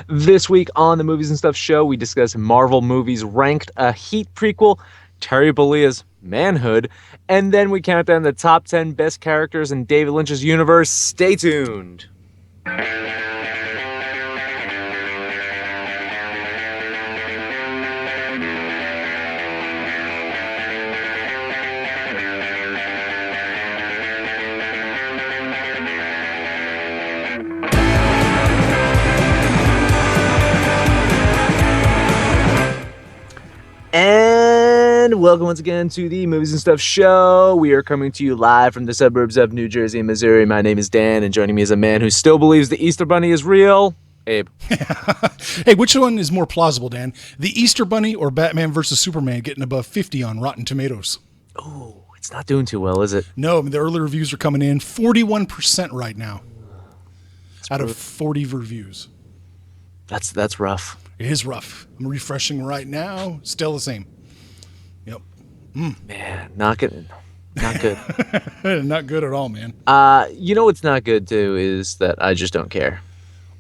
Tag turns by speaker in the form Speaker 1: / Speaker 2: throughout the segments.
Speaker 1: This week on the Movies and Stuff show, we discuss Marvel movies ranked, a Heat prequel, Terry Bollea's Manhood, and then we count down the top 10 best characters in David Lynch's universe. Stay tuned. And welcome once again to the Movies and Stuff show. We are coming to you live from the suburbs of New Jersey and Missouri. My name is Dan, and joining me is a man who still believes the Easter Bunny is real, Abe.
Speaker 2: Hey, which one is more plausible, Dan? The Easter Bunny or Batman versus Superman getting above 50 on Rotten Tomatoes?
Speaker 1: Oh, it's not doing too well, is it?
Speaker 2: No, I mean, the early reviews are coming in 41% right now out of 40 reviews.
Speaker 1: That's rough.
Speaker 2: It is rough. I'm refreshing right now. Still the same. Yep.
Speaker 1: Man, not good. Not good.
Speaker 2: Not good at all, man.
Speaker 1: You know what's not good too is that I just don't care.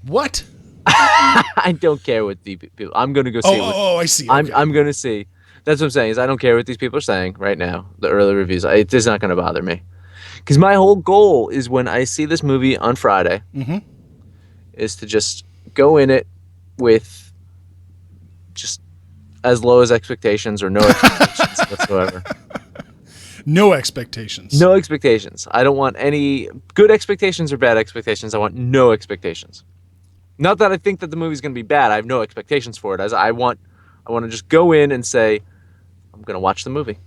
Speaker 2: What?
Speaker 1: I don't care what the people. I'm gonna go see.
Speaker 2: I see. Okay.
Speaker 1: I'm gonna see. That's what I'm saying. Is I don't care what these people are saying right now. The early reviews. It is not gonna bother me. Because my whole goal is when I see this movie on Friday, is to just go in it with just as low as expectations or no expectations whatsoever.
Speaker 2: No expectations.
Speaker 1: No expectations. I don't want any good expectations or bad expectations. I want no expectations. Not that I think that the movie's going to be bad. I have no expectations for it. As I want to just go in and say, I'm going to watch the movie.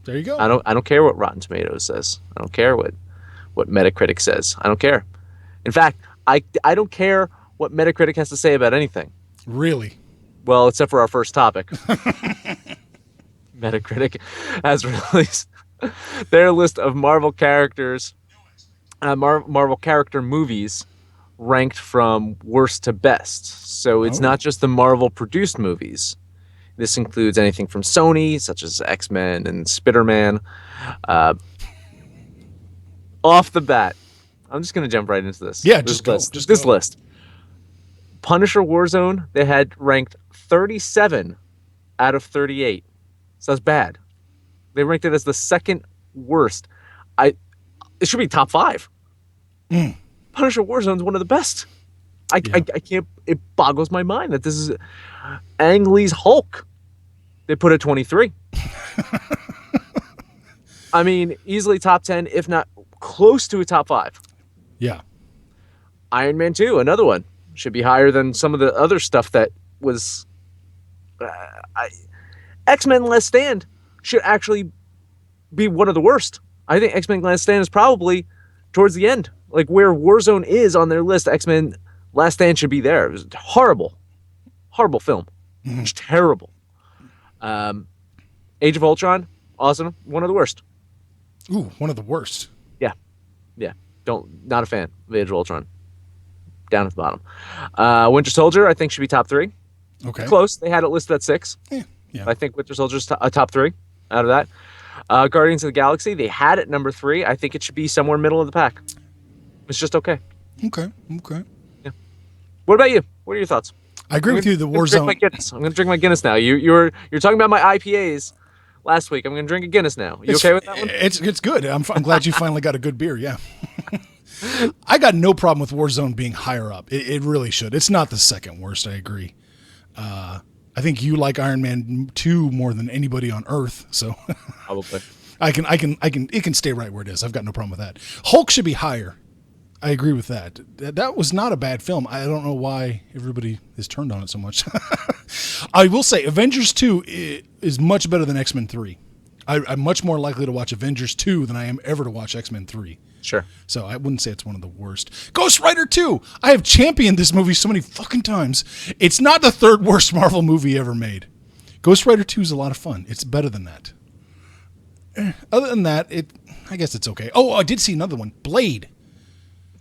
Speaker 2: There you go.
Speaker 1: I don't care what Rotten Tomatoes says. I don't care what Metacritic says. I don't care. In fact, I don't care what Metacritic has to say about anything.
Speaker 2: Really?
Speaker 1: Well, except for our first topic. Metacritic has released their list of Marvel characters, Marvel character movies ranked from worst to best. So it's not just the Marvel produced movies. This includes anything from Sony, such as X-Men and Spider-Man. Off the bat, I'm just going to jump right into this.
Speaker 2: Yeah,
Speaker 1: this
Speaker 2: just
Speaker 1: list.
Speaker 2: go.
Speaker 1: List. Punisher Warzone, they had ranked 37 out of 38. So that's bad. They ranked it as the second worst. It should be top 5. Punisher Warzone is one of the best. I can't. It boggles my mind that this is Ang Lee's Hulk. They put it 23. I mean, easily top 10, if not close to a top 5.
Speaker 2: Yeah.
Speaker 1: Iron Man 2, another one. Should be higher than some of the other stuff that was. X-Men Last Stand should actually be one of the worst. I think X-Men Last Stand is probably towards the end. Like where Warzone is on their list, X-Men Last Stand should be there. It was horrible. Horrible film. It's terrible. Age of Ultron, awesome. One of the worst.
Speaker 2: Ooh, one of the worst.
Speaker 1: Yeah. Not a fan of Age of Ultron. Down at the bottom. Winter Soldier, I think, should be top 3.
Speaker 2: Okay.
Speaker 1: Close. They had it listed at 6.
Speaker 2: Yeah.
Speaker 1: I think Winter Soldier's a top 3 out of that. Guardians of the Galaxy, they had it number 3. I think it should be somewhere middle of the pack. It's just okay.
Speaker 2: Okay.
Speaker 1: Yeah. What about you? What are your thoughts?
Speaker 2: I agree with you. The Warzone.
Speaker 1: I'm going to drink my Guinness now. You're talking about my IPAs last week. I'm going to drink a Guinness now. You okay with that one?
Speaker 2: It's good. I'm glad you finally got a good beer. Yeah. I got no problem with Warzone being higher up. It really should. It's not the second worst. I agree. I think you like Iron Man 2 more than anybody on Earth. So
Speaker 1: Probably.
Speaker 2: it can stay right where it is. I've got no problem with that. Hulk should be higher. I agree with that. That was not a bad film. I don't know why everybody is turned on it so much. I will say Avengers 2 is much better than X-Men 3. I'm much more likely to watch Avengers 2 than I am ever to watch X-Men 3.
Speaker 1: Sure.
Speaker 2: So I wouldn't say it's one of the worst. Ghost Rider 2. I have championed this movie so many fucking times. It's not the third worst Marvel movie ever made. Ghost Rider 2 is a lot of fun. It's better than that. Other than that, I guess it's okay. Oh, I did see another one. Blade.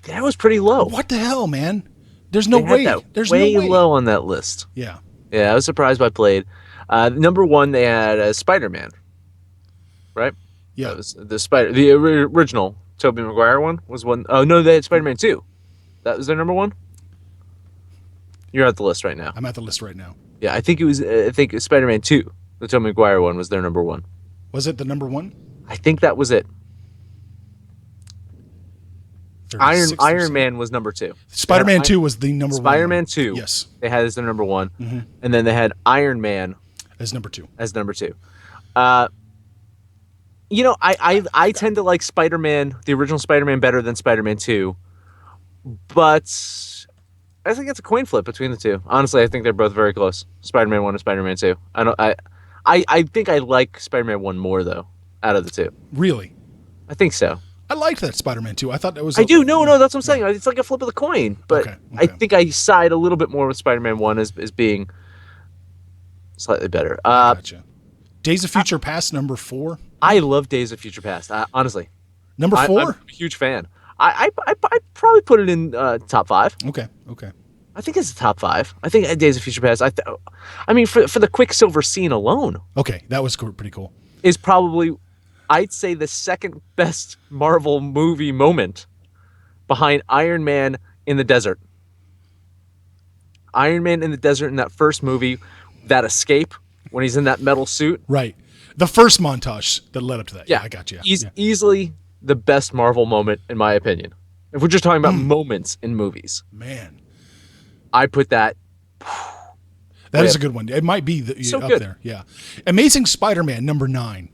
Speaker 1: That was pretty low.
Speaker 2: What the hell, man? There's no way. There's
Speaker 1: way
Speaker 2: no way.
Speaker 1: low on that list.
Speaker 2: Yeah.
Speaker 1: Yeah, I was surprised by Blade. Number 1, they had Spider-Man. Right?
Speaker 2: Yeah.
Speaker 1: That was the original Tobey Maguire one was one. Oh no, they had Spider-Man 2. That was their number 1. You're at the list right now.
Speaker 2: I'm at the list right now.
Speaker 1: Yeah, I think it was. I think Spider-Man 2, the Tobey Maguire one, was their number one.
Speaker 2: Was it the number one?
Speaker 1: I think that was it.
Speaker 2: 36%.
Speaker 1: Iron Man was number 2.
Speaker 2: Spider-Man 2 was the number one.
Speaker 1: Spider-Man 2.
Speaker 2: Yes.
Speaker 1: They had as their number one, and then they had Iron Man
Speaker 2: As number 2.
Speaker 1: as number 2. I tend to like Spider-Man, the original Spider-Man, better than Spider-Man 2, but I think it's a coin flip between the two. Honestly, I think they're both very close. Spider-Man 1 and Spider-Man 2. I think I like Spider-Man 1 more though out of the two.
Speaker 2: Really?
Speaker 1: I think so.
Speaker 2: I liked that Spider-Man 2. I thought that was...
Speaker 1: I do. No, that's what I'm saying. It's like a flip of the coin, but
Speaker 2: Okay.
Speaker 1: I think I side a little bit more with Spider-Man 1 as being slightly better.
Speaker 2: Gotcha. Days of Future Past, number 4.
Speaker 1: I love Days of Future Past. Honestly,
Speaker 2: Number 4?
Speaker 1: I'm a huge fan. I'd probably put it in top 5.
Speaker 2: Okay.
Speaker 1: I think it's the top 5. I think Days of Future Past. I mean, for the Quicksilver scene alone,
Speaker 2: Okay, that was pretty cool.
Speaker 1: is probably, I'd say, the second best Marvel movie moment behind Iron Man in the desert. Iron Man in the desert in that first movie, that escape when he's in that metal suit.
Speaker 2: Right. The first montage that led up to that. Yeah, I got you.
Speaker 1: Easily the best Marvel moment, in my opinion. If we're just talking about moments in movies,
Speaker 2: Man,
Speaker 1: I put that.
Speaker 2: that is a good one. It might be
Speaker 1: So
Speaker 2: up
Speaker 1: good.
Speaker 2: there. Yeah. Amazing Spider-Man, number 9.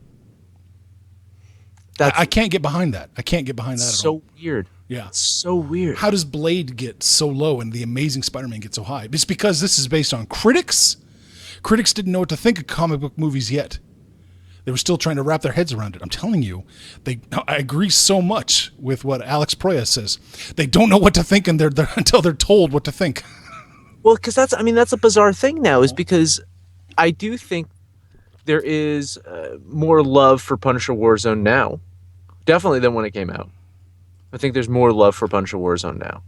Speaker 1: That's
Speaker 2: I can't get behind that. I can't get behind that at all.
Speaker 1: so weird.
Speaker 2: Yeah.
Speaker 1: It's so weird.
Speaker 2: How does Blade get so low and the Amazing Spider-Man get so high? It's because this is based on critics. Critics didn't know what to think of comic book movies yet. They were still trying to wrap their heads around it. I'm telling you, I agree so much with what Alex Proyas says. They don't know what to think until they're told what to think.
Speaker 1: Well, because that's a bizarre thing now, is because I do think there is more love for Punisher Warzone now, definitely than when it came out. I think there's more love for Punisher Warzone now.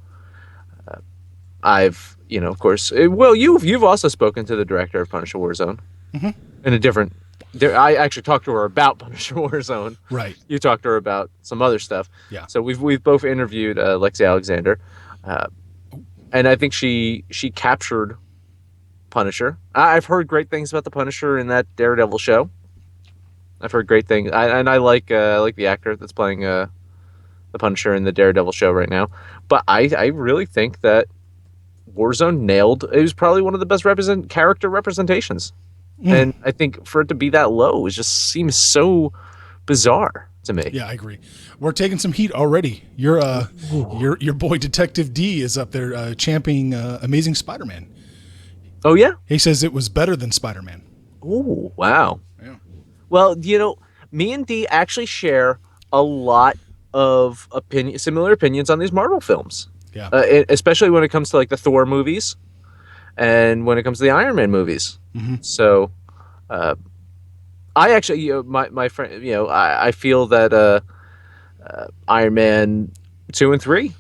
Speaker 1: I've, of course, you've also spoken to the director of Punisher Warzone in a different. I actually talked to her about Punisher Warzone.
Speaker 2: Right.
Speaker 1: You talked to her about some other stuff.
Speaker 2: Yeah.
Speaker 1: So we've both interviewed Lexi Alexander, and I think she captured Punisher. I've heard great things about the Punisher in that Daredevil show. I've heard great things, I like the actor that's playing the Punisher in the Daredevil show right now. But I really think that Warzone nailed. It was probably one of the best character representations. And I think for it to be that low, it just seems so bizarre to me.
Speaker 2: Yeah, I agree. We're taking some heat already. Your boy Detective D is up there championing Amazing Spider-Man.
Speaker 1: Oh yeah.
Speaker 2: He says it was better than Spider-Man.
Speaker 1: Oh wow.
Speaker 2: Yeah.
Speaker 1: Well, me and D actually share a lot of similar opinions on these Marvel films.
Speaker 2: Yeah.
Speaker 1: Especially when it comes to like the Thor movies, and when it comes to the Iron Man movies. So, I actually, my friend, I feel that Iron Man 2 and 3,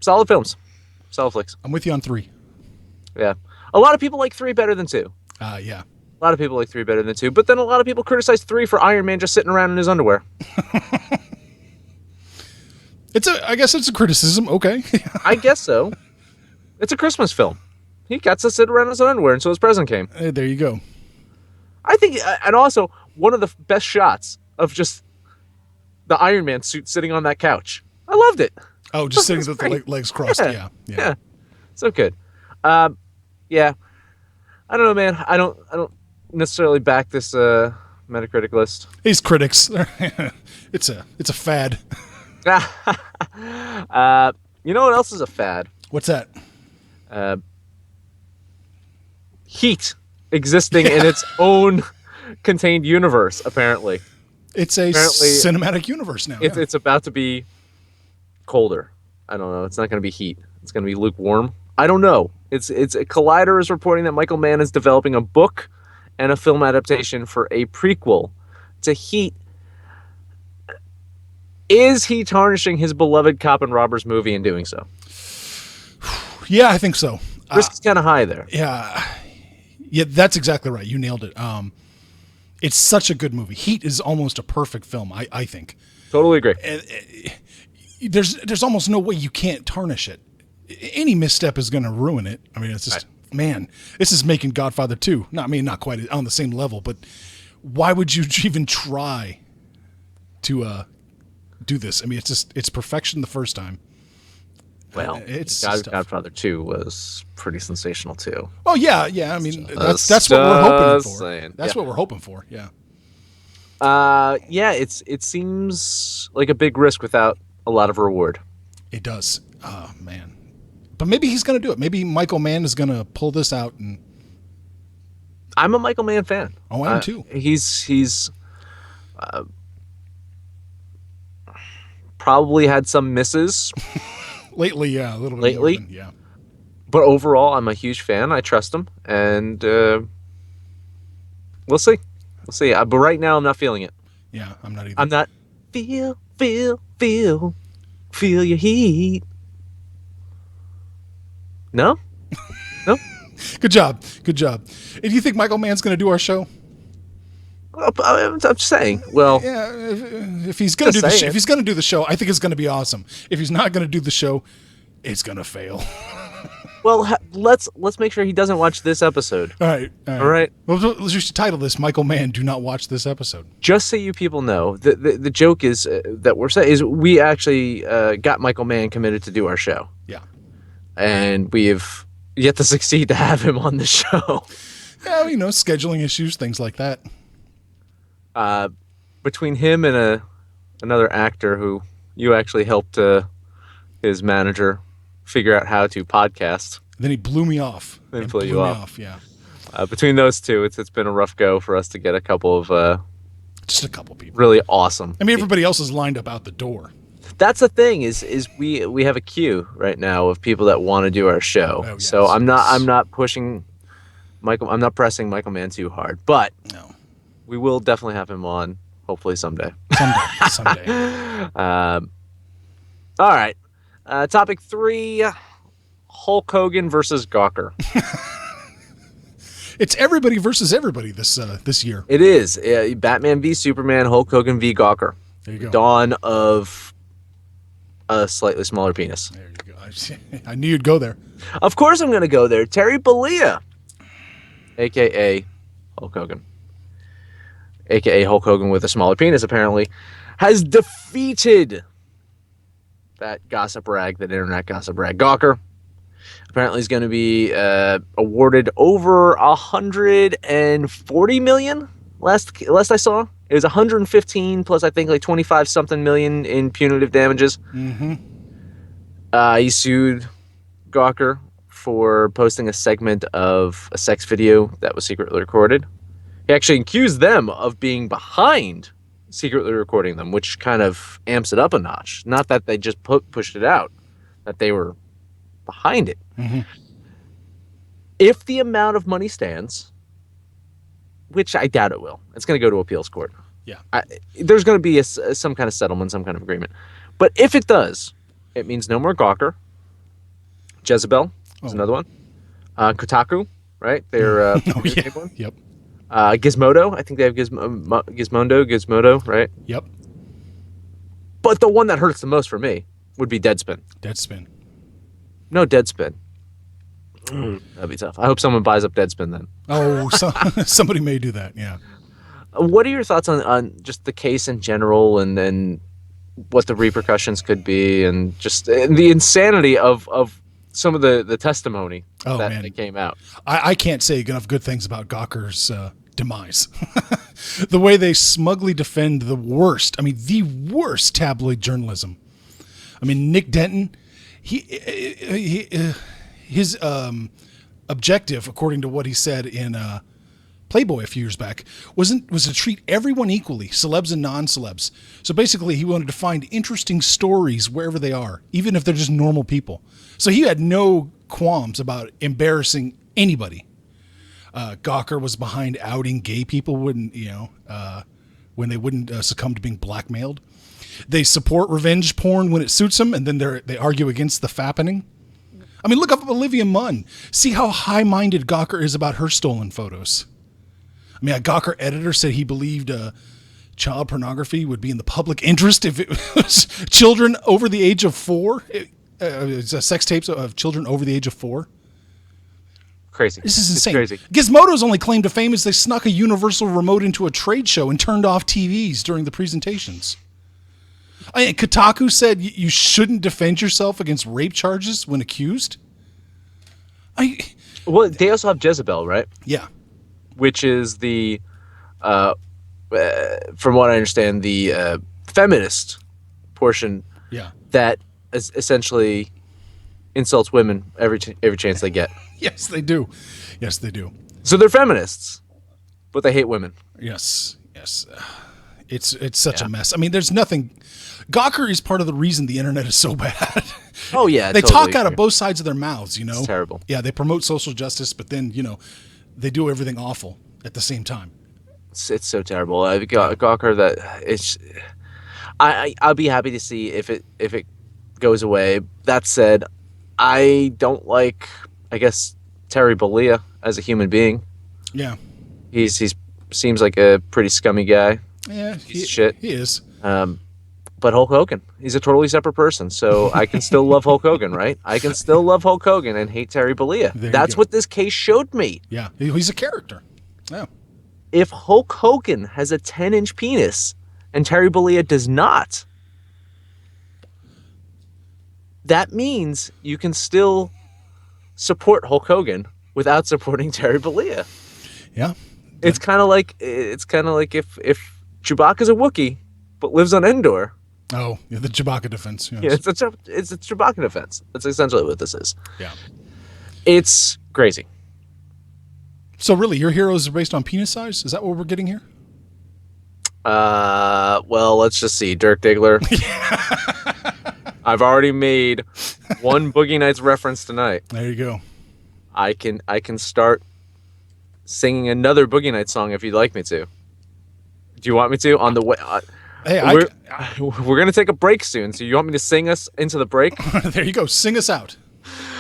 Speaker 1: solid films, solid flicks.
Speaker 2: I'm with you on 3.
Speaker 1: Yeah, a lot of people like 3 better than 2.
Speaker 2: Yeah.
Speaker 1: A lot of people like 3 better than 2, but then a lot of people criticize 3 for Iron Man just sitting around in his underwear.
Speaker 2: I guess it's a criticism. Okay.
Speaker 1: I guess so. It's a Christmas film. He got to sit around in his underwear until his present came.
Speaker 2: There you go.
Speaker 1: I think, and also one of the best shots of just the Iron Man suit sitting on that couch. I loved it.
Speaker 2: Oh, just sitting with the legs crossed. Yeah.
Speaker 1: So good. Yeah. I don't know, man. I don't necessarily back this Metacritic list.
Speaker 2: These critics, it's a fad.
Speaker 1: You know what else is a fad?
Speaker 2: What's that?
Speaker 1: Heat existing in its own contained universe, apparently.
Speaker 2: It's a cinematic universe now.
Speaker 1: It's about to be colder. I don't know. It's not going to be heat. It's going to be lukewarm. I don't know. Collider is reporting that Michael Mann is developing a book and a film adaptation for a prequel to Heat. Is he tarnishing his beloved cop and robbers movie in doing so?
Speaker 2: Yeah, I think so.
Speaker 1: Risk is kind of high there.
Speaker 2: Yeah, that's exactly right. You nailed it. It's such a good movie. Heat is almost a perfect film, I think.
Speaker 1: Totally agree.
Speaker 2: And there's almost no way you can't tarnish it. any misstep is going to ruin it. I mean, it's just, man, this is making Godfather 2. Not quite on the same level, but why would you even try to do this? I mean, it's perfection the first time.
Speaker 1: Well, Godfather 2 was pretty sensational too.
Speaker 2: Oh yeah. I mean, that's what we're hoping for. That's what we're hoping for. Yeah.
Speaker 1: Yeah. It seems like a big risk without a lot of reward.
Speaker 2: It does. Oh man. But maybe he's going to do it. Maybe Michael Mann is going to pull this out. And
Speaker 1: I'm a Michael Mann fan.
Speaker 2: Oh, I am too.
Speaker 1: He's probably had some misses.
Speaker 2: Lately, yeah, a little bit.
Speaker 1: Lately,
Speaker 2: yeah.
Speaker 1: But overall, I'm a huge fan. I trust him, and we'll see. We'll see. But right now, I'm not feeling it.
Speaker 2: Yeah, I'm not either.
Speaker 1: I'm not. Feel your heat. No.
Speaker 2: Good job. And do you think Michael Mann's going to do our show?
Speaker 1: I'm just saying. Well,
Speaker 2: yeah. If he's going to do the if he's going to do the show, I think it's going to be awesome. If he's not going to do the show, it's going to fail.
Speaker 1: Well, let's make sure he doesn't watch this episode.
Speaker 2: All right.
Speaker 1: Well,
Speaker 2: let's just title this "Michael Mann, Do Not Watch This Episode."
Speaker 1: Just so you people know, the joke is that we're saying is we actually got Michael Mann committed to do our show.
Speaker 2: Yeah.
Speaker 1: And we've yet to succeed to have him on the show.
Speaker 2: Yeah, scheduling issues, things like that.
Speaker 1: Between him and another actor who you actually helped his manager figure out how to podcast.
Speaker 2: Then he blew me off.
Speaker 1: Then blew you off.
Speaker 2: Yeah.
Speaker 1: Between those two, it's been a rough go for us to get a couple of
Speaker 2: just a couple people
Speaker 1: really awesome.
Speaker 2: I mean, everybody else is lined up out the door.
Speaker 1: That's the thing is we have a queue right now of people that want to do our show. Oh, yes. So I'm not pushing Michael. I'm not pressing Michael Mann too hard, but
Speaker 2: no.
Speaker 1: We will definitely have him on, hopefully someday.
Speaker 2: Someday.
Speaker 1: All right. Topic 3, Hulk Hogan versus Gawker.
Speaker 2: It's everybody versus everybody this year.
Speaker 1: It is. Batman v Superman, Hulk Hogan v Gawker.
Speaker 2: There you go.
Speaker 1: Dawn of a slightly smaller penis.
Speaker 2: There you go. I knew you'd go there.
Speaker 1: Of course I'm going to go there. Terry Bollea, a.k.a. Hulk Hogan. A.k.a. Hulk Hogan with a smaller penis, apparently, has defeated that gossip rag, that internet gossip rag, Gawker. Apparently, he's going to be awarded over $140 million. Last I saw, it was 115 plus I think like 25 something million in punitive damages.
Speaker 2: Mm-hmm.
Speaker 1: He sued Gawker for posting a segment of a sex video that was secretly recorded. He actually accused them of being behind secretly recording them, which kind of amps it up a notch. Not that they just pushed it out, that they were behind it.
Speaker 2: Mm-hmm.
Speaker 1: If the amount of money stands, which I doubt it will, it's going to go to appeals court.
Speaker 2: Yeah,
Speaker 1: there's going to be some kind of settlement, some kind of agreement. But if it does, it means no more Gawker. Jezebel is another one. Kotaku, right? They're one.
Speaker 2: Yep.
Speaker 1: Gizmodo, I think they have Gizmodo, right?
Speaker 2: Yep.
Speaker 1: But the one that hurts the most for me would be Deadspin. No Deadspin. That'd be tough. I hope someone buys up Deadspin then.
Speaker 2: Oh, somebody may do that, yeah.
Speaker 1: What are your thoughts on just the case in general and then what the repercussions could be and just the insanity of some of the testimony that came out?
Speaker 2: I can't say enough good things about Gawker's demise. The way they smugly defend the worst tabloid journalism. I mean, Nick Denton, his objective, according to what he said in Playboy a few years back, was to treat everyone equally, celebs and non-celebs. So basically, he wanted to find interesting stories wherever they are, even if they're just normal people. So he had no qualms about embarrassing anybody. Gawker was behind outing gay people when they wouldn't succumb to being blackmailed. They support revenge porn when it suits them, and then they argue against the fappening. I mean, look up Olivia Munn. See how high-minded Gawker is about her stolen photos. I mean, a Gawker editor said he believed child pornography would be in the public interest if it was children over the age of 4. sex tapes of children over the age of 4.
Speaker 1: Crazy.
Speaker 2: This is
Speaker 1: It's
Speaker 2: insane.
Speaker 1: crazy.
Speaker 2: Gizmodo's only claim to fame is they snuck a Universal remote into a trade show and turned off TVs during the presentations. Kotaku said you shouldn't defend yourself against rape charges when accused.
Speaker 1: Well, they also have Jezebel, right?
Speaker 2: Yeah.
Speaker 1: Which is the, from what I understand, the feminist portion
Speaker 2: Yeah.
Speaker 1: that essentially insults women every chance they get.
Speaker 2: Yes, they do. Yes, they do.
Speaker 1: So they're feminists, but they hate women.
Speaker 2: Yes. It's such a mess. I mean, there's nothing. Gawker is part of the reason the internet is so bad.
Speaker 1: Oh yeah,
Speaker 2: They
Speaker 1: totally
Speaker 2: talk out
Speaker 1: agree.
Speaker 2: of both sides of their mouths, you know.
Speaker 1: It's terrible.
Speaker 2: Yeah, they promote social justice, but then they do everything awful at the same time.
Speaker 1: It's so terrible. Gawker, that it's. I'll be happy to see if it goes away. That said, I don't like, I guess, Terry Bollea as a human being.
Speaker 2: Yeah.
Speaker 1: He's seems like a pretty scummy guy.
Speaker 2: Yeah,
Speaker 1: Piece of shit.
Speaker 2: He is.
Speaker 1: But Hulk Hogan, he's a totally separate person. So I can still love Hulk Hogan, right? I can still love Hulk Hogan and hate Terry Bollea.
Speaker 2: There you
Speaker 1: That's
Speaker 2: go.
Speaker 1: what this case showed me.
Speaker 2: Yeah, he's a character. Yeah.
Speaker 1: If Hulk Hogan has a 10-inch penis and Terry Bollea does not, that means you can still support Hulk Hogan without supporting Terry Bollea.
Speaker 2: Yeah.
Speaker 1: It's kind of like if Chewbacca's a Wookiee but lives on Endor.
Speaker 2: Oh, yeah, the Chewbacca defense. Yes.
Speaker 1: Yeah, it's a Chewbacca defense. That's essentially what this is.
Speaker 2: Yeah.
Speaker 1: It's crazy.
Speaker 2: So really, your heroes are based on penis size? Is that what we're getting here?
Speaker 1: Well, let's just see. Dirk Diggler. I've already made one Boogie Nights reference tonight.
Speaker 2: There you go.
Speaker 1: I can start singing another Boogie Nights song if you'd like me to. Do you want me to? On the way,
Speaker 2: Hey,
Speaker 1: we're gonna take a break soon. So you want me to sing us into the break?
Speaker 2: there you go. Sing us out.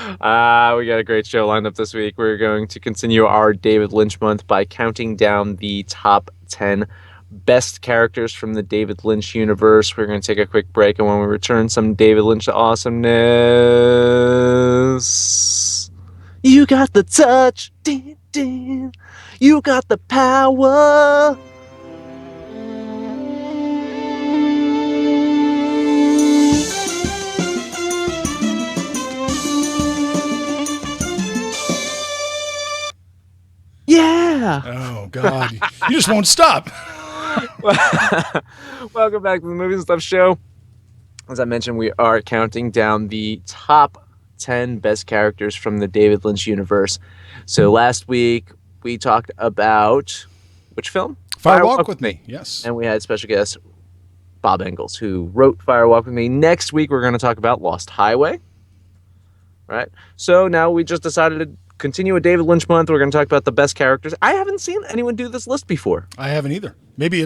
Speaker 1: We got a great show lined up this week. We're going to continue our David Lynch month by counting down the top 10 best characters from the David Lynch universe. We're going to take a quick break, and when we return, some David Lynch awesomeness. You got the touch, din, din. You got the power. Yeah.
Speaker 2: Oh God, you just won't stop.
Speaker 1: Welcome back to the Movies and Stuff Show. As I mentioned, we are counting down the top 10 best characters from the David Lynch universe. So last week we talked about which film?
Speaker 2: Fire Walk with Me. Yes.
Speaker 1: And we had special guest Bob Engels, who wrote Fire Walk with Me. Next week we're going to talk about Lost Highway. Right? So now we just decided to continue a David Lynch month. We're going to talk about the best characters. I haven't seen anyone do this list before.
Speaker 2: I haven't either. Maybe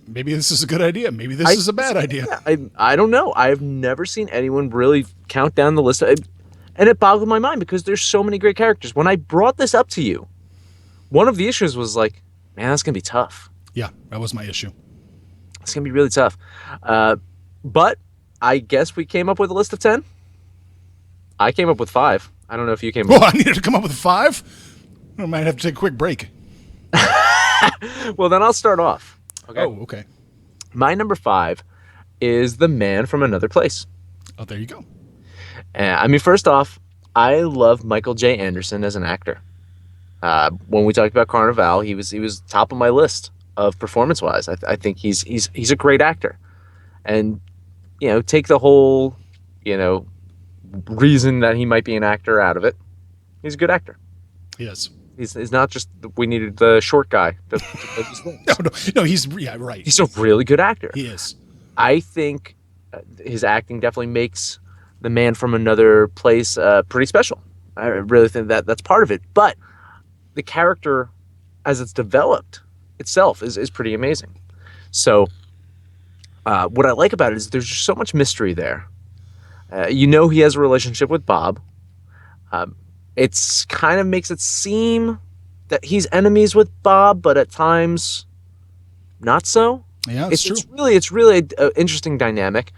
Speaker 2: maybe this is a good idea. Maybe this is a bad idea.
Speaker 1: Yeah, I don't know. I've never seen anyone really count down the list. And it boggled my mind because there's so many great characters. When I brought this up to you, one of the issues was like, man, that's going to be tough.
Speaker 2: Yeah, that was my issue.
Speaker 1: It's going to be really tough. But I guess we came up with a list of 10. I came up with 5. I don't know if you came up
Speaker 2: Oh, I needed to come up with 5? I might have to take a quick break.
Speaker 1: Well, then I'll start off. Okay.
Speaker 2: Oh, okay.
Speaker 1: My number 5 is the Man from Another Place.
Speaker 2: Oh, there you go.
Speaker 1: I mean, first off, I love Michael J. Anderson as an actor. When we talked about Carnival, he was top of my list of performance-wise. I think he's a great actor, and take the whole reason that he might be an actor out of it. He's a good actor.
Speaker 2: Yes.
Speaker 1: He's not just we needed the short guy.
Speaker 2: No, he's right.
Speaker 1: He's a really good actor.
Speaker 2: He is.
Speaker 1: I think his acting definitely makes the Man from Another Place pretty special. I really think that's part of it. But the character, as it's developed itself, is pretty amazing. So what I like about it is there's just so much mystery there. He has a relationship with Bob. It's kind of makes it seem that he's enemies with Bob, but at times not so.
Speaker 2: Yeah, that's true.
Speaker 1: It's really an interesting dynamic.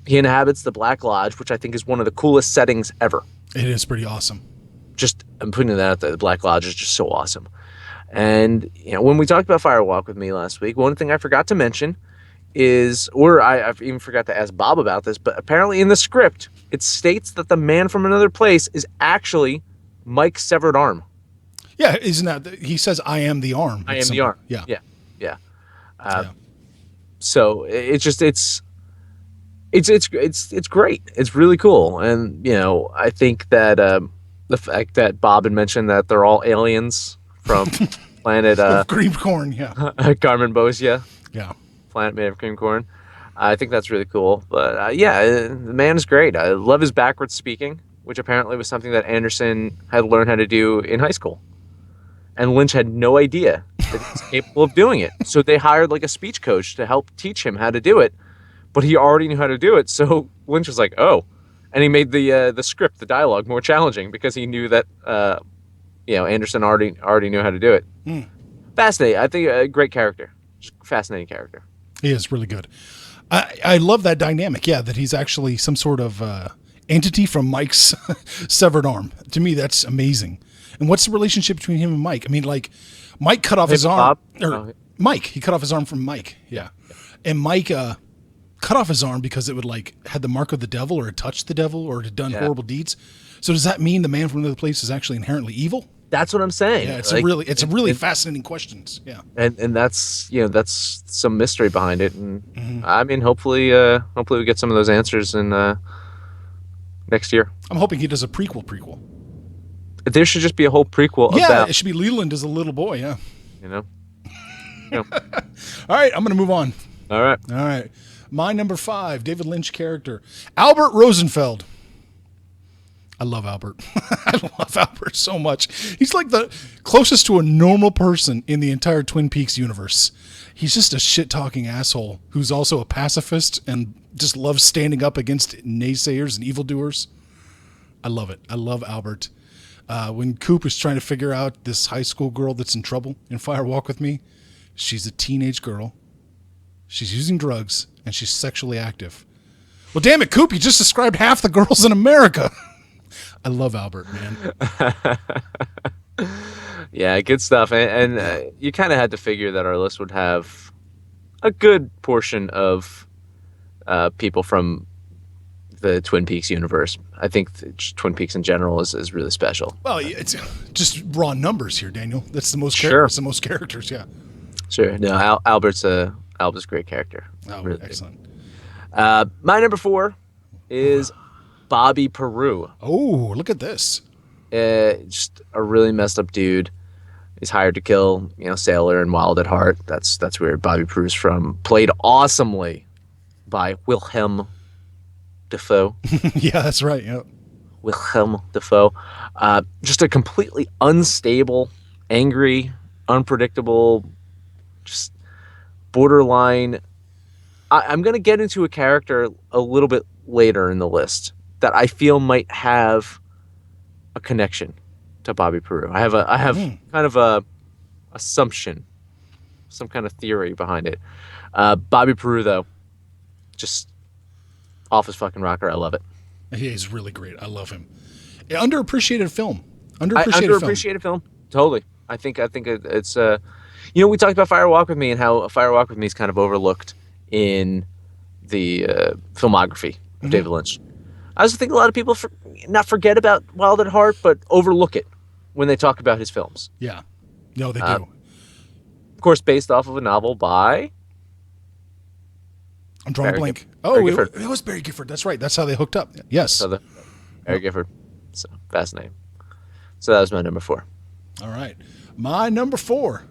Speaker 1: He inhabits the Black Lodge, which I think is one of the coolest settings ever.
Speaker 2: It is pretty awesome.
Speaker 1: Just I'm putting that out there. The Black Lodge is just so awesome. And when we talked about Fire Walk with Me last week, one thing I forgot to mention is, or I've even forgot to ask Bob about this, but apparently in the script it states that the man from another place is actually Mike's severed arm.
Speaker 2: Yeah, isn't that he says I am the arm?
Speaker 1: I am the arm.
Speaker 2: Yeah,
Speaker 1: yeah.
Speaker 2: yeah.
Speaker 1: So it's great. It's really cool, and I think that the fact that Bob had mentioned that they're all aliens from planet
Speaker 2: Cream corn. Yeah,
Speaker 1: Carmen Bosia,
Speaker 2: yeah.
Speaker 1: planet made of cream corn. I think that's really cool. But the man is great. I love his backwards speaking, which apparently was something that Anderson had learned how to do in high school, and Lynch had no idea that he was capable of doing it. So they hired like a speech coach to help teach him how to do it. But he already knew how to do it, so Lynch was like, "Oh," and he made the script, the dialogue, more challenging because he knew that Anderson already knew how to do it. Fascinating. I think a great character, just fascinating character.
Speaker 2: He is really good. I love that dynamic. Yeah, that he's actually some sort of entity from Mike's severed arm. To me, that's amazing. And what's the relationship between him and Mike? I mean, like Mike cut off his arm, Mike. He cut off his arm from Mike. Yeah, and Mike. Cut off his arm because it would had the mark of the devil or had touched the devil or had done horrible deeds. So does that mean the man from another place is actually inherently evil?
Speaker 1: That's what I'm saying.
Speaker 2: Yeah, it's a really fascinating questions. Yeah,
Speaker 1: and that's that's some mystery behind it, and I mean hopefully we get some of those answers in next year.
Speaker 2: I'm hoping he does a prequel.
Speaker 1: There should just be a whole prequel.
Speaker 2: Yeah, it should be Leland as a little boy. Yeah,
Speaker 1: All
Speaker 2: right, I'm gonna move on.
Speaker 1: All right.
Speaker 2: My number 5, David Lynch character, Albert Rosenfeld. I love Albert. I love Albert so much. He's like the closest to a normal person in the entire Twin Peaks universe. He's just a shit-talking asshole who's also a pacifist and just loves standing up against naysayers and evildoers. I love it. I love Albert. When Coop is trying to figure out this high school girl that's in trouble in Fire Walk with Me, she's a teenage girl. She's using drugs, and she's sexually active. Well, damn it, Coop, you just described half the girls in America. I love Albert, man.
Speaker 1: Yeah, good stuff. And you kind of had to figure that our list would have a good portion of people from the Twin Peaks universe. I think Twin Peaks in general is really special.
Speaker 2: Well, it's just raw numbers here, Daniel. That's the most
Speaker 1: Sure.
Speaker 2: the most characters, yeah. Sure.
Speaker 1: No, Albert's a great character.
Speaker 2: Oh,
Speaker 1: really
Speaker 2: excellent.
Speaker 1: My number 4 is Bobby Peru.
Speaker 2: Oh, look at this.
Speaker 1: Just a really messed up dude. He's hired to kill, Sailor and Wild at Heart. That's where Bobby Peru's from. Played awesomely by Wilhelm Dafoe.
Speaker 2: Yeah, that's right. Yeah.
Speaker 1: Wilhelm Dafoe. Just a completely unstable, angry, unpredictable, just borderline. I'm going to get into a character a little bit later in the list that I feel might have a connection to Bobby Peru. I have kind of a assumption, some kind of theory behind it. Bobby Peru, though, just off his fucking rocker. I love it.
Speaker 2: He's really great. I love him. Underappreciated film. Underappreciated
Speaker 1: film. Totally. I think it's we talked about Fire Walk with Me and how Fire Walk with Me is kind of overlooked in the filmography of David Lynch. I also think a lot of people not forget about Wild at Heart, but overlook it when they talk about his films.
Speaker 2: Yeah. No, they do.
Speaker 1: Of course, based off of a novel by...
Speaker 2: I'm drawing a blank.
Speaker 1: Barry
Speaker 2: It was Barry Gifford. That's right. That's how they hooked up. Yes.
Speaker 1: Barry Gifford. So, fascinating. So that was my number 4.
Speaker 2: All right. My number 4.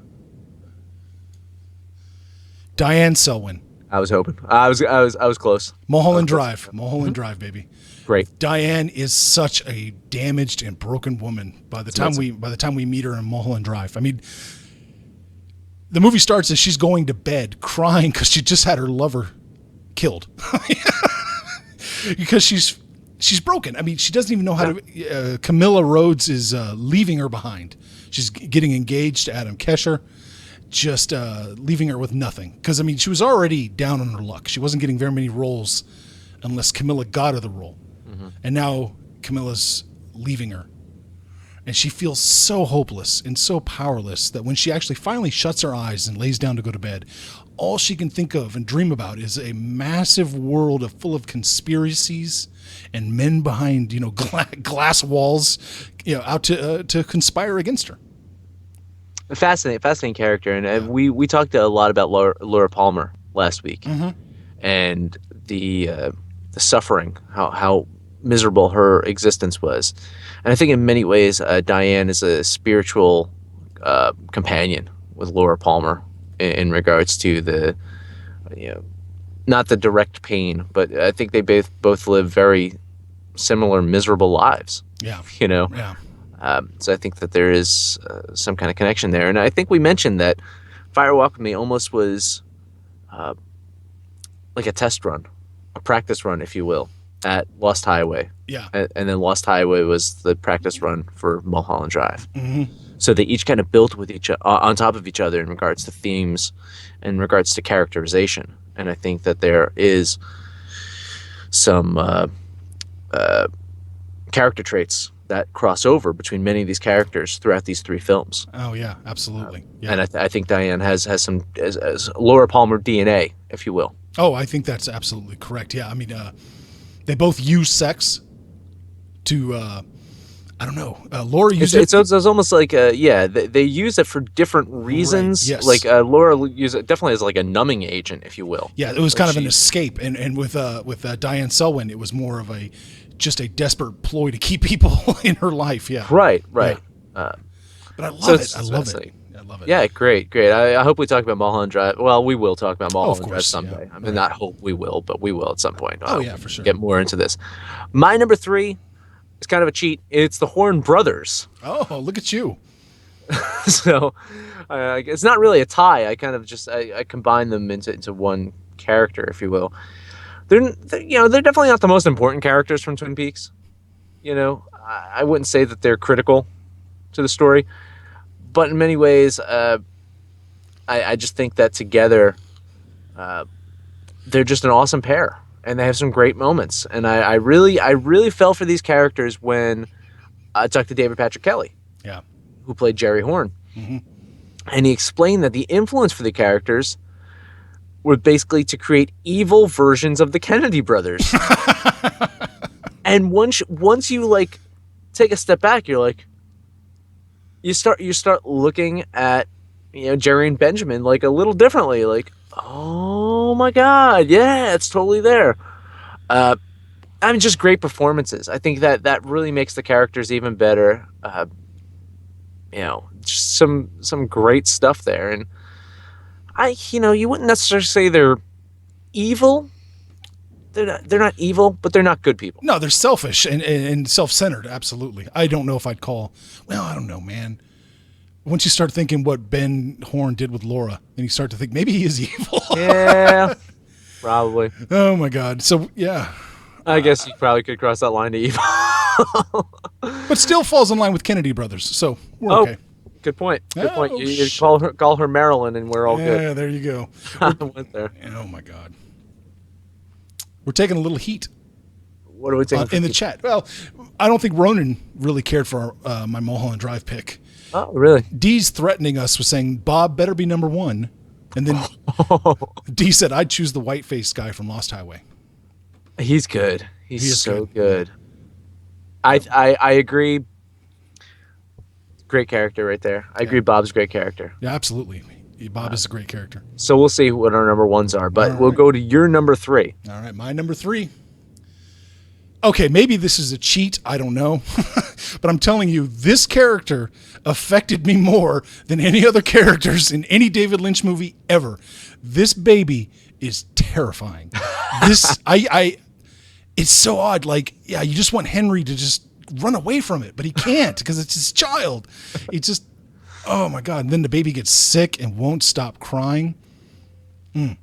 Speaker 2: Diane Selwyn.
Speaker 1: I was hoping. I was close.
Speaker 2: Mulholland Drive. Mulholland Drive, baby.
Speaker 1: Great.
Speaker 2: Diane is such a damaged and broken woman by the time we meet her in Mulholland Drive. I mean, the movie starts as she's going to bed crying because she just had her lover killed. Because she's broken. I mean, she doesn't even know how to. Camilla Rhodes is leaving her behind. She's getting engaged to Adam Kesher, just leaving her with nothing. Because I mean, she was already down on her luck. She wasn't getting very many roles unless Camilla got her the role.
Speaker 1: Mm-hmm.
Speaker 2: And now Camilla's leaving her. And she feels so hopeless and so powerless that when she actually finally shuts her eyes and lays down to go to bed, all she can think of and dream about is a massive world full of conspiracies and men behind, glass walls, out to conspire against her.
Speaker 1: Fascinating character, and we talked a lot about Laura Palmer last week,
Speaker 2: Mm-hmm.
Speaker 1: and the suffering, how miserable her existence was, and I think in many ways Diane is a spiritual companion with Laura Palmer in regards to the not the direct pain, but I think they both live very similar miserable lives.
Speaker 2: Yeah.
Speaker 1: Yeah. So I think that there is some kind of connection there. And I think we mentioned that Fire Walk With Me almost was like a test run, a practice run, if you will, at Lost Highway.
Speaker 2: Yeah.
Speaker 1: And then Lost Highway was the practice run for Mulholland Drive.
Speaker 2: Mm-hmm.
Speaker 1: So they each kind of built with on top of each other in regards to themes, in regards to characterization. And I think that there is some character traits that cross over between many of these characters throughout these three films.
Speaker 2: Oh yeah, absolutely. Yeah.
Speaker 1: And I think Diane has some as Laura Palmer DNA, if you will.
Speaker 2: Oh, I think that's absolutely correct. Yeah, I mean, they both use sex to, I don't know. Laura used it.
Speaker 1: It's almost like, they use it for different reasons.
Speaker 2: Right, yes.
Speaker 1: Like Laura used it definitely as like a numbing agent, if you will.
Speaker 2: Yeah, it was kind of an escape, and with Diane Selwyn, it was more of just a desperate ploy to keep people in her life. Yeah,
Speaker 1: Right.
Speaker 2: Yeah. But I love it. I love it. I love it.
Speaker 1: Yeah, great. I hope we talk about Mulholland Drive. Well, we will talk about Mulholland Drive
Speaker 2: course,
Speaker 1: someday.
Speaker 2: yeah.
Speaker 1: I mean, not hope we will, but we will at some point.
Speaker 2: Oh, yeah, for sure.
Speaker 1: Get more into this. My number 3 is kind of a cheat. It's the Horn Brothers.
Speaker 2: Oh, look at you.
Speaker 1: So it's not really a tie. I kind of just I combine them into one character, if you will. They're definitely not the most important characters from Twin Peaks. I wouldn't say that they're critical to the story, but in many ways, I just think that together, they're just an awesome pair, and they have some great moments. And I really fell for these characters when I talked to David Patrick Kelly,
Speaker 2: Yeah.
Speaker 1: who played Jerry Horn,
Speaker 2: Mm-hmm.
Speaker 1: and he explained that the influence for the characters were basically to create evil versions of the Kennedy brothers. And once you like take a step back, you're like, you start looking at Jerry and Benjamin like a little differently. Like, oh my God, yeah, it's totally there. I mean, just great performances. I think that really makes the characters even better. Just some great stuff there, and you wouldn't necessarily say they're evil. They're not evil, but they're not good people.
Speaker 2: No, they're selfish and self-centered. Absolutely. I don't know if I'd call. Well, I don't know, man. Once you start thinking what Ben Horn did with Laura, then you start to think maybe he is evil.
Speaker 1: Yeah, probably.
Speaker 2: Oh my God. So yeah.
Speaker 1: I guess you probably could cross that line to evil.
Speaker 2: But still falls in line with Kennedy brothers. So we're okay.
Speaker 1: Good point. Good point.
Speaker 2: Oh,
Speaker 1: You call her Marilyn, and we're all good.
Speaker 2: Yeah, there you go.
Speaker 1: I went there.
Speaker 2: Oh my God. We're taking a little heat
Speaker 1: What are we taking
Speaker 2: in the chat. Well, I don't think Ronan really cared for my Mulholland Drive pick.
Speaker 1: Oh, really?
Speaker 2: Dee's threatening us with saying Bob better be number 1, and then Dee said I'd choose the white-faced guy from Lost Highway.
Speaker 1: He's good.
Speaker 2: He is
Speaker 1: so good. I agree. Great character right there. I agree. Bob's a great character.
Speaker 2: Yeah, absolutely. Bob is a great character.
Speaker 1: So we'll see what our number 1s are, but we'll go to your number 3.
Speaker 2: All right, my number 3. Okay, maybe this is a cheat. I don't know. But I'm telling you, this character affected me more than any other characters in any David Lynch movie ever. This baby is terrifying. It's so odd. Like, yeah, you just want Henry to just run away from it, but he can't because it's his child. It's just, oh my God. And then the baby gets sick and won't stop crying. Yeah,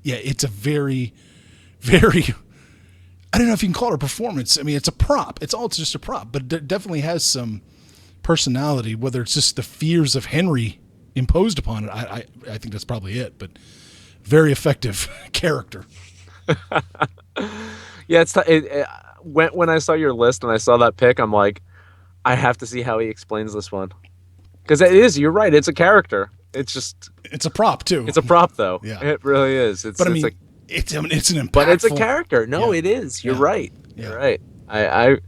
Speaker 2: it's a very, very, I don't know if you can call it a performance. I mean, it's a prop. It's just a prop, but it definitely has some personality, whether it's just the fears of Henry imposed upon it. I think that's probably it, but very effective character.
Speaker 1: Yeah, when I saw your list and I saw that pick, I'm like, I have to see how he explains this one because it is. You're right. It's a character. It's just
Speaker 2: It's a prop too.
Speaker 1: it's a prop though.
Speaker 2: Yeah.
Speaker 1: It really is. It's
Speaker 2: But I
Speaker 1: it's a
Speaker 2: mean, it's an
Speaker 1: but it's a
Speaker 2: impactful.
Speaker 1: character. No,
Speaker 2: Yeah.
Speaker 1: it is. You're
Speaker 2: Yeah.
Speaker 1: right. You're
Speaker 2: Yeah.
Speaker 1: right.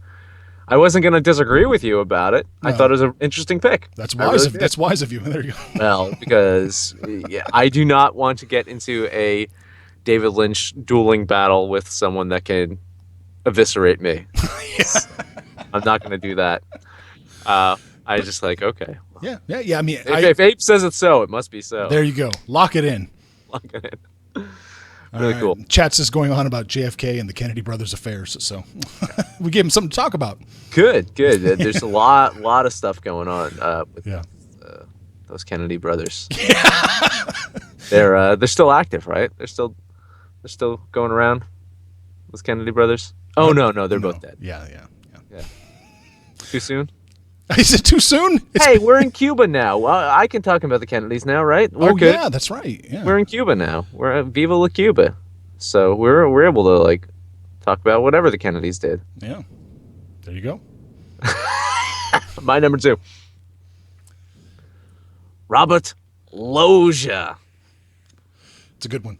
Speaker 1: I wasn't gonna disagree with you about it. I thought
Speaker 2: No,
Speaker 1: it was an interesting pick.
Speaker 2: that's
Speaker 1: I
Speaker 2: wise
Speaker 1: really
Speaker 2: of
Speaker 1: did.
Speaker 2: that's wise of you. There you go.
Speaker 1: Well, because yeah, I do not want to get into a David Lynch dueling battle with someone that can eviscerate me. I'm not going to do that. I just like, okay. Well,
Speaker 2: Yeah. Yeah. Yeah. I mean,
Speaker 1: if Abe says it's so, it must be so.
Speaker 2: there you go. Lock it in.
Speaker 1: Lock it in.
Speaker 2: All
Speaker 1: Really
Speaker 2: right.
Speaker 1: cool.
Speaker 2: Chat's just going on about JFK and the Kennedy brothers' affairs, so we gave him something to talk about.
Speaker 1: Good, good. There's a lot of stuff going on with
Speaker 2: Yeah.
Speaker 1: those Kennedy brothers. They're still active, right? They're still going around. Those Kennedy brothers. Oh no, they're both dead.
Speaker 2: Yeah. Yeah. Yeah.
Speaker 1: Yeah. Too soon.
Speaker 2: Is it too soon?
Speaker 1: Hey, we're in Cuba now. Well, I can talk about the Kennedys now, right? We're good.
Speaker 2: Yeah, that's right. Yeah.
Speaker 1: We're in Cuba now. We're at Viva la Cuba, so we're able to like talk about whatever the Kennedys did.
Speaker 2: Yeah. There you go.
Speaker 1: My number 2, Robert Loggia.
Speaker 2: It's a good one.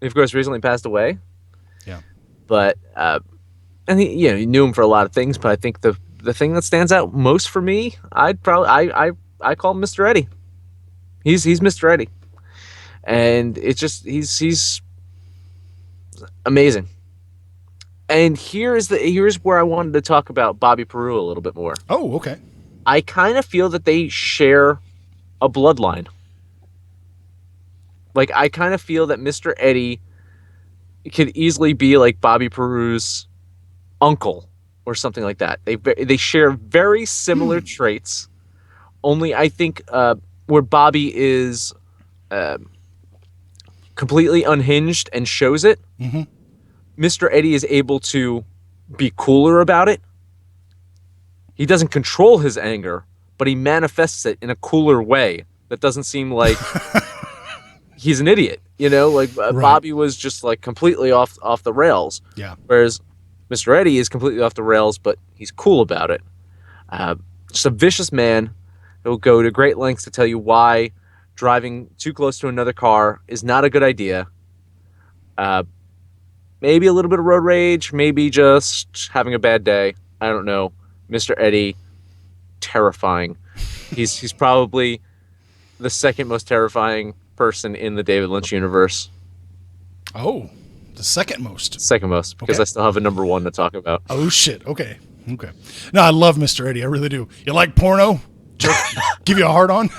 Speaker 1: He, of course, recently passed away,
Speaker 2: Yeah.
Speaker 1: but and you knew him for a lot of things, but I think the thing that stands out most for me, I call him Mr. Eddie. He's Mr. Eddie, and it's just he's amazing. And here's where I wanted to talk about Bobby Peru a little bit more.
Speaker 2: Oh, okay.
Speaker 1: I kind of feel that they share a bloodline. Like I kind of feel that Mr. Eddie could easily be like Bobby Peru's uncle or something like that. They share very similar traits. Only I think where Bobby is completely unhinged and shows it, Mr. Eddie is able to be cooler about it. He doesn't control his anger, but he manifests it in a cooler way that doesn't seem like he's an idiot. Like Bobby was just like completely off the rails.
Speaker 2: Yeah.
Speaker 1: Whereas Mr. Eddie is completely off the rails, but he's cool about it. Just a vicious man who will go to great lengths to tell you why driving too close to another car is not a good idea. Maybe a little bit of road rage, maybe just having a bad day. I don't know. Mr. Eddie, terrifying. He's probably the second most terrifying person in the David Lynch universe.
Speaker 2: Oh, the second most.
Speaker 1: Second most, because
Speaker 2: Okay.
Speaker 1: I still have a number 1 to talk about.
Speaker 2: Oh shit. Okay. Okay. No, I love Mr. Eddie. I really do. You like porno? Give you a hard on?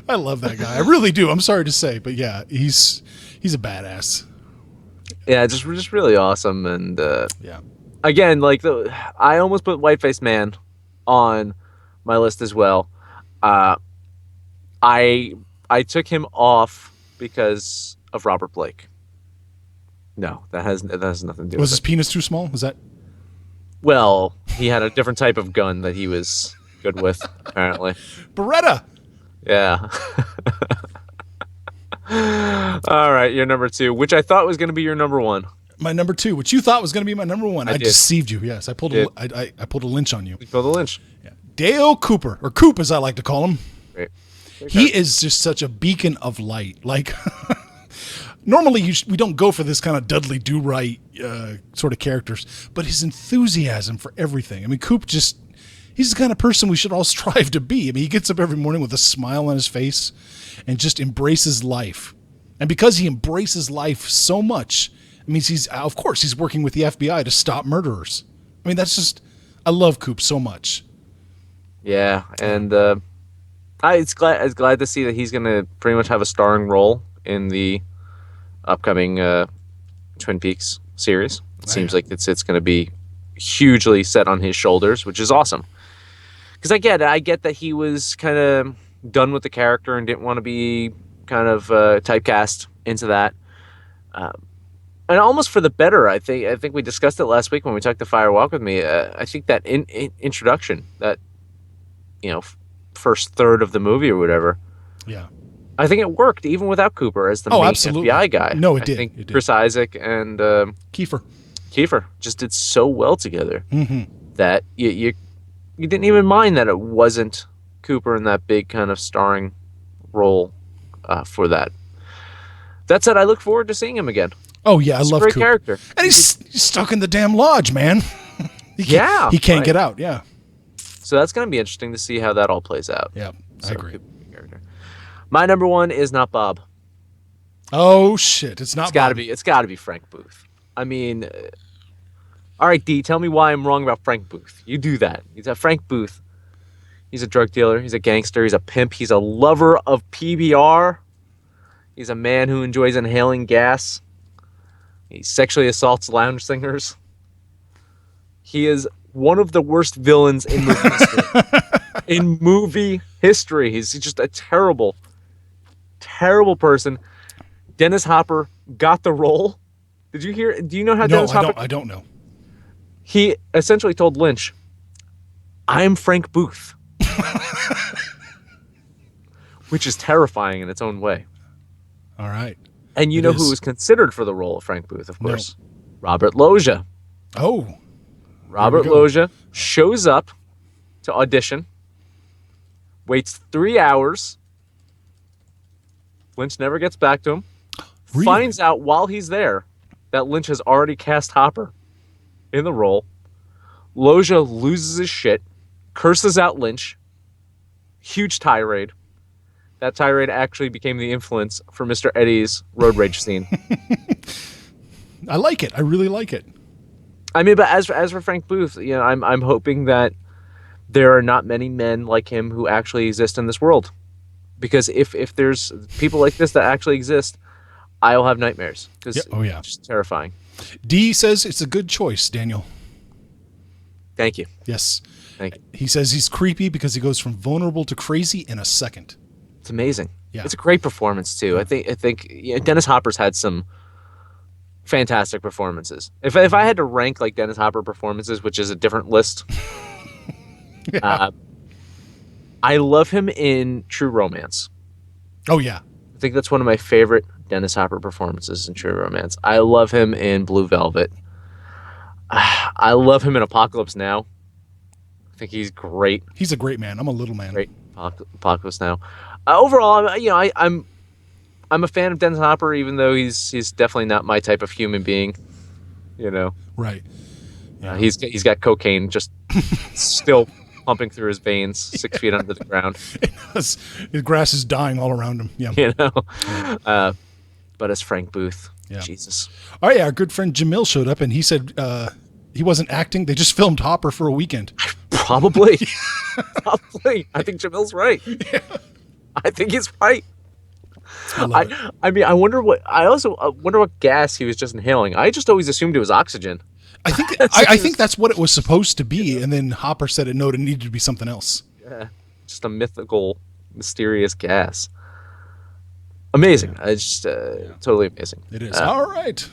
Speaker 2: I love that guy. I really do. I'm sorry to say, but yeah, he's a badass.
Speaker 1: Yeah, just really awesome. And
Speaker 2: Yeah.
Speaker 1: again, like I almost put Whiteface Man on my list as well. I took him off because of Robert Blake. No, that has nothing to do
Speaker 2: Was
Speaker 1: with
Speaker 2: his
Speaker 1: it.
Speaker 2: penis too small? Was that?
Speaker 1: Well, he had a different type of gun that he was good with, apparently.
Speaker 2: Beretta.
Speaker 1: Yeah. All right, your number 2, which I thought was going to be your number 1.
Speaker 2: My number 2, which you thought was going to be my number 1. I
Speaker 1: did.
Speaker 2: deceived you. Yes, I pulled
Speaker 1: Did.
Speaker 2: I pulled a Lynch on you.
Speaker 1: Bill the Lynch.
Speaker 2: Yeah. Dale Cooper, or Coop as I like to call him.
Speaker 1: Great.
Speaker 2: He is just such a beacon of light. Like, normally we don't go for this kind of Dudley Do-Right sort of characters, but his enthusiasm for everything. I mean, Coop he's the kind of person we should all strive to be. I mean, he gets up every morning with a smile on his face and just embraces life. And because he embraces life so much, it means of course, he's working with the FBI to stop murderers. I mean, I love Coop so much.
Speaker 1: Yeah, and it's glad to see that he's going to pretty much have a starring role in the upcoming Twin Peaks series. It seems like it's going to be hugely set on his shoulders, which is awesome. Because I get that he was kind of done with the character and didn't want to be kind of typecast into that. And almost for the better, I think we discussed it last week when we talked to Fire Walk with Me. I think that introduction, that first third of the movie or whatever,
Speaker 2: Yeah.
Speaker 1: I think it worked even without Cooper as the
Speaker 2: Oh,
Speaker 1: main
Speaker 2: absolutely.
Speaker 1: FBI guy.
Speaker 2: No, it
Speaker 1: I
Speaker 2: did.
Speaker 1: think
Speaker 2: It did.
Speaker 1: Chris Isaac and
Speaker 2: Kiefer.
Speaker 1: Kiefer just did so well together
Speaker 2: Mm-hmm.
Speaker 1: that you didn't even mind that it wasn't Cooper in that big kind of starring role for that. That said, I look forward to seeing him again.
Speaker 2: Oh yeah, I
Speaker 1: He's a
Speaker 2: love
Speaker 1: great
Speaker 2: Cooper.
Speaker 1: character.
Speaker 2: And he's stuck in the damn lodge, man. He can't
Speaker 1: Right.
Speaker 2: get out. Yeah.
Speaker 1: So that's going to be interesting to see how that all plays out.
Speaker 2: Yeah, I
Speaker 1: So,
Speaker 2: agree.
Speaker 1: character. My number one is not Bob.
Speaker 2: Oh shit, it's not.
Speaker 1: It's got to be Frank Booth. I mean, all right, D, tell me why I'm wrong about Frank Booth. You do that. He's a Frank Booth. He's a drug dealer. He's a gangster. He's a pimp. He's a lover of PBR. He's a man who enjoys inhaling gas. He sexually assaults lounge singers. He is one of the worst villains in movie history. In movie history. He's just a terrible, terrible person. Dennis Hopper got the role. Did you hear? Do you know how
Speaker 2: No,
Speaker 1: Dennis Hopper?
Speaker 2: I don't know.
Speaker 1: He essentially told Lynch, "I'm Frank Booth," which is terrifying in its own way.
Speaker 2: All right.
Speaker 1: And you
Speaker 2: It
Speaker 1: know
Speaker 2: is.
Speaker 1: who was considered for the role of Frank Booth, of
Speaker 2: No.
Speaker 1: course? Robert Loggia.
Speaker 2: Oh,
Speaker 1: Robert
Speaker 2: go.
Speaker 1: Loggia shows up to audition, waits 3 hours. Lynch never gets back to him.
Speaker 2: Really?
Speaker 1: Finds out while he's there that Lynch has already cast Hopper in the role. Loggia loses his shit, curses out Lynch. Huge tirade. That tirade actually became the influence for Mr. Eddie's road rage scene.
Speaker 2: I like it. I really like it.
Speaker 1: I mean, but as for Frank Booth, you know, I'm hoping that there are not many men like him who actually exist in this world, because if there's people like this that actually exist, I'll have nightmares because
Speaker 2: Yeah. Oh, yeah.
Speaker 1: it's just terrifying.
Speaker 2: D says it's a good choice, Daniel.
Speaker 1: Thank you,
Speaker 2: Yes.
Speaker 1: thank you.
Speaker 2: He says he's creepy because he goes from vulnerable to crazy in a second.
Speaker 1: It's amazing.
Speaker 2: Yeah.
Speaker 1: It's a great performance too. I think Dennis Hopper's had some fantastic performances. If I had to rank like Dennis Hopper performances, which is a different list, I love him in True Romance.
Speaker 2: Oh yeah.
Speaker 1: I think that's one of my favorite Dennis Hopper performances in True Romance. I love him in Blue Velvet. I love him in Apocalypse Now. I think he's great.
Speaker 2: He's a great man. I'm a little man.
Speaker 1: Great Apocalypse Now. Overall, I'm a fan of Dennis Hopper, even though he's definitely not my type of human being. You know,
Speaker 2: Right. Yeah.
Speaker 1: he's got cocaine just still pumping through his veins, 6 feet under the ground.
Speaker 2: His grass is dying all around him. Yeah.
Speaker 1: You know, but as Frank Booth,
Speaker 2: Yeah.
Speaker 1: Jesus.
Speaker 2: Oh yeah, our good friend Jamil showed up and he said he wasn't acting. They just filmed Hopper for a weekend.
Speaker 1: Probably. Probably. I think Jamil's right. I think he's right.
Speaker 2: I love it.
Speaker 1: I mean, I also wonder what gas he was just inhaling. I just always assumed it was oxygen.
Speaker 2: I think I think that's what it was supposed to be, and then Hopper said it needed to be something else.
Speaker 1: Yeah. Just a mythical, mysterious gas. Amazing. It's just totally amazing.
Speaker 2: It is. All right.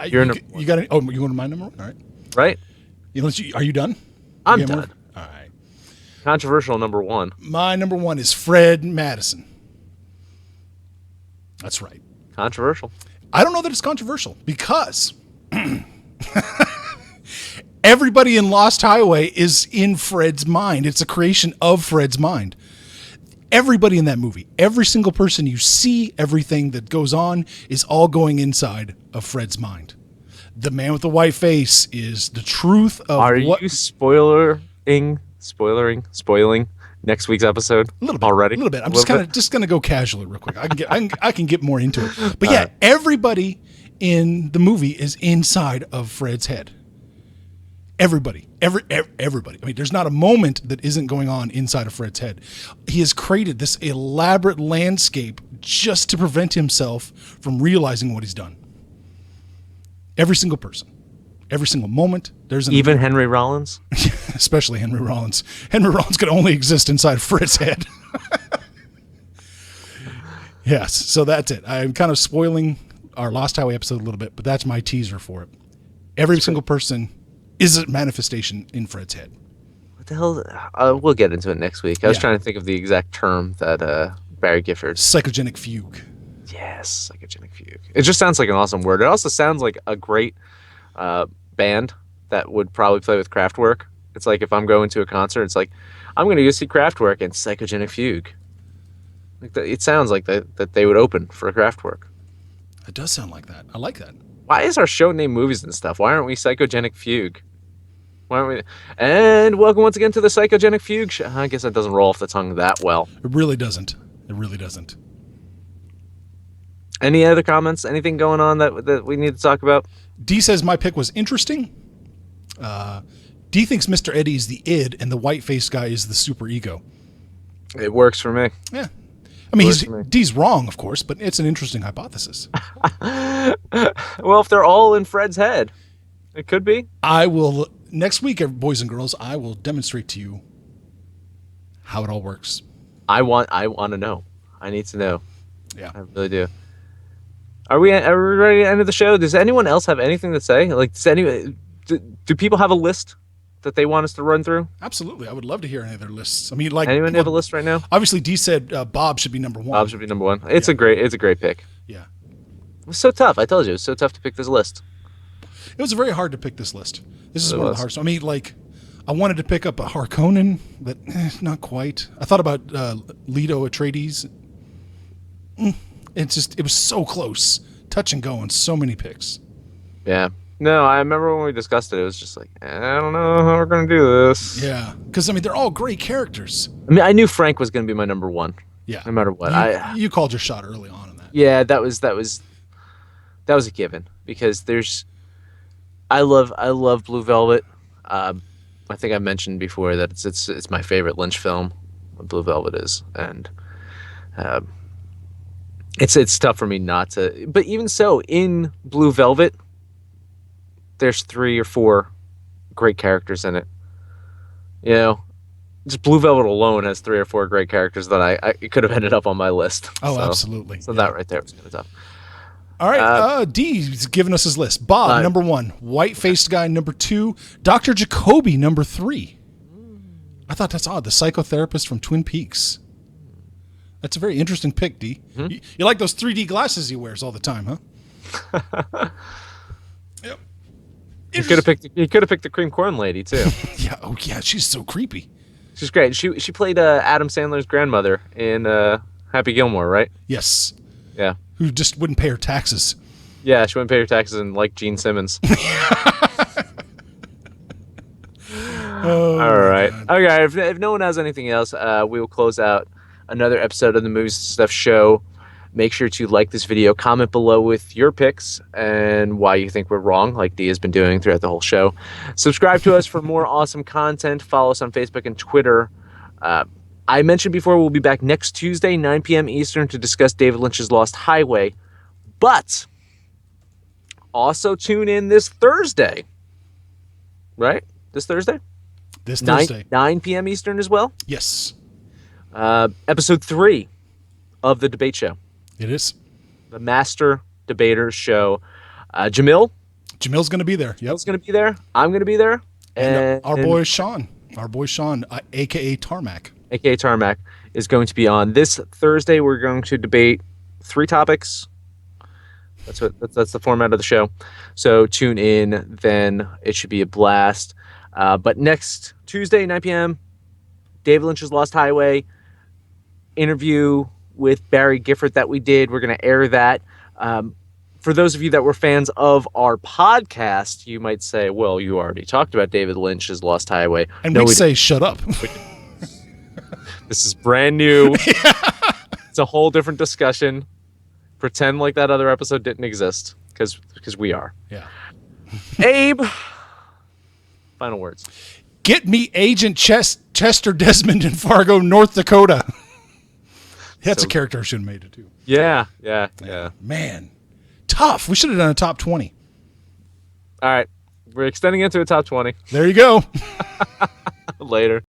Speaker 1: You're
Speaker 2: you got any, oh, you want my number one? All right.
Speaker 1: Right?
Speaker 2: Are you done?
Speaker 1: I'm
Speaker 2: You got more?
Speaker 1: done.
Speaker 2: All right.
Speaker 1: Controversial number one.
Speaker 2: My number one is Fred Madison. That's right.
Speaker 1: Controversial.
Speaker 2: I don't know that it's controversial because everybody in Lost Highway is in Fred's mind. It's a creation of Fred's mind. Everybody in that movie, every single person you see, everything that goes on is all going inside of Fred's mind. The man with the white face is the truth of
Speaker 1: Are
Speaker 2: what.
Speaker 1: you spoiling next week's episode?
Speaker 2: A little bit
Speaker 1: already.
Speaker 2: A little bit. I'm
Speaker 1: A
Speaker 2: just
Speaker 1: little
Speaker 2: kind of just gonna go casually real quick. I can get more into it. But yeah, everybody in the movie is inside of Fred's head. Everybody. Everybody. I mean, there's not a moment that isn't going on inside of Fred's head. He has created this elaborate landscape just to prevent himself from realizing what he's done. Every single person. Every single moment. There's an
Speaker 1: Even Henry Rollins?
Speaker 2: especially Henry Rollins. Henry Rollins could only exist inside Fred's head. Yes, so that's it. I'm kind of spoiling our Lost Highway episode a little bit, but that's my teaser for it. Every single person is a manifestation in Fred's head.
Speaker 1: What the hell? We'll get into it next week. I was
Speaker 2: Yeah.
Speaker 1: trying to think of the exact term that Barry Gifford.
Speaker 2: Psychogenic fugue.
Speaker 1: Yes, psychogenic fugue. It just sounds like an awesome word. It also sounds like a great band that would probably play with Kraftwerk. It's like if I'm going to a concert, it's like I'm going to go see Kraftwerk and Psychogenic Fugue. Like it sounds like that they would open for a Kraftwerk.
Speaker 2: It does sound like that. I like that.
Speaker 1: Why is our show named movies and stuff? Why aren't we Psychogenic Fugue? Why aren't we? And welcome once again to the Psychogenic Fugue show. I guess that doesn't roll off the tongue that well.
Speaker 2: It really doesn't. It really doesn't.
Speaker 1: Any other comments? Anything going on that we need to talk about?
Speaker 2: D says my pick was interesting. D thinks Mr. Eddie is the id and the white-faced guy is the super ego.
Speaker 1: It works for me.
Speaker 2: Yeah. I mean, D's wrong, of course, but it's an interesting hypothesis.
Speaker 1: Well, if they're all in Fred's head, it could be.
Speaker 2: I will, next week, boys and girls, I will demonstrate to you how it all works.
Speaker 1: I want to know. I need to know.
Speaker 2: Yeah.
Speaker 1: I really do. Are we ready to end the show? Does anyone else have anything to say? Like, do people have a list that they want us to run through?
Speaker 2: Absolutely. I would love to hear any of their lists. I mean, like,
Speaker 1: anyone have a list right now?
Speaker 2: Obviously, D said Bob should be number one.
Speaker 1: Bob should be number one. It's a great pick.
Speaker 2: Yeah.
Speaker 1: It was so tough. I told you, it was so tough to pick this list.
Speaker 2: It was very hard to pick this list. This is one of the hardest. I mean, like, I wanted to pick up a Harkonnen, but not quite. I thought about Leto Atreides. It was so close. Touch and go on so many picks.
Speaker 1: Yeah. No, I remember when we discussed it, it was just like, I don't know how we're going to do this.
Speaker 2: Yeah. Because, I mean, they're all great characters.
Speaker 1: I mean, I knew Frank was going to be my number one.
Speaker 2: Yeah.
Speaker 1: No matter what.
Speaker 2: You called your shot early on in that.
Speaker 1: Yeah, that was a given because I love Blue Velvet. I think I mentioned before that it's my favorite Lynch film. Blue Velvet is, and it's tough for me not to. But even so, in Blue Velvet, there's 3 or 4 great characters in it. You know, just Blue Velvet alone has 3 or 4 great characters that I could have ended up on my list.
Speaker 2: Oh, absolutely.
Speaker 1: So that right there was kind of tough.
Speaker 2: All right, D's giving us his list. Bob, number 1. White-faced guy, number 2. Dr. Jacoby, number 3. I thought that's odd. The psychotherapist from Twin Peaks. That's a very interesting pick, D. Mm-hmm. You like those 3D glasses he wears all the time, huh? Yep.
Speaker 1: You could have picked the cream corn lady too.
Speaker 2: Yeah. Oh, yeah. She's so creepy.
Speaker 1: She's great. She played Adam Sandler's grandmother in Happy Gilmore, right?
Speaker 2: Yes.
Speaker 1: Yeah.
Speaker 2: Who just wouldn't pay her taxes.
Speaker 1: Yeah, she wouldn't pay her taxes and like Gene Simmons.
Speaker 2: Oh,
Speaker 1: all right. Okay. If no one has anything else, we will close out another episode of the Movies and Stuff show. Make sure to like this video, comment below with your picks and why you think we're wrong, like Dee has been doing throughout the whole show. Subscribe to us for more awesome content. Follow us on Facebook and Twitter. I mentioned before we'll be back next Tuesday, 9 p.m. Eastern, to discuss David Lynch's Lost Highway. But also tune in this Thursday. Right? This Thursday?
Speaker 2: This Thursday.
Speaker 1: 9 p.m. Eastern as well?
Speaker 2: Yes.
Speaker 1: Episode 3 of The Debate Show.
Speaker 2: It is.
Speaker 1: The Master Debaters Show. Jamil's
Speaker 2: going to be there. Yep.
Speaker 1: Jamil's going to be there. I'm going to be there.
Speaker 2: And our boy Sean, a.k.a. Tarmac.
Speaker 1: A.k.a. Tarmac, is going to be on. This Thursday, we're going to debate 3 topics. That's the format of the show. So tune in, then it should be a blast. But next Tuesday, 9 p.m., David Lynch's Lost Highway interview with Barry Gifford that we did. We're going to air that. For those of you that were fans of our podcast, you might say, well, you already talked about David Lynch's Lost Highway.
Speaker 2: And we'd say, shut up.
Speaker 1: This is brand new. It's a whole different discussion. Pretend like that other episode didn't exist, because we are.
Speaker 2: Yeah.
Speaker 1: Abe, final words.
Speaker 2: Get me Agent Chester Desmond in Fargo, North Dakota. That's a character I should have made it too.
Speaker 1: Yeah.
Speaker 2: Man, tough. We should have done a top 20.
Speaker 1: All right. We're extending it to a top 20.
Speaker 2: There you go.
Speaker 1: Later.